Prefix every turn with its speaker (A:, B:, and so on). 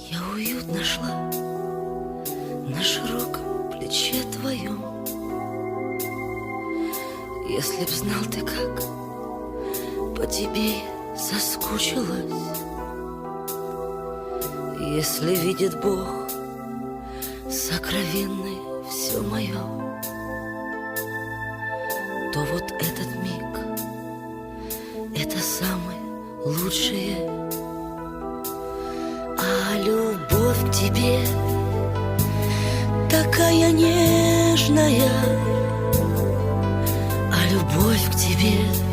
A: Я уют нашла на широком плече твоем. Если б знал ты, как по тебе соскучилась, если видит Бог сокровенный все мое, то вот этот миг — это самое лучшее. А любовь к тебе такая нежная, а любовь к тебе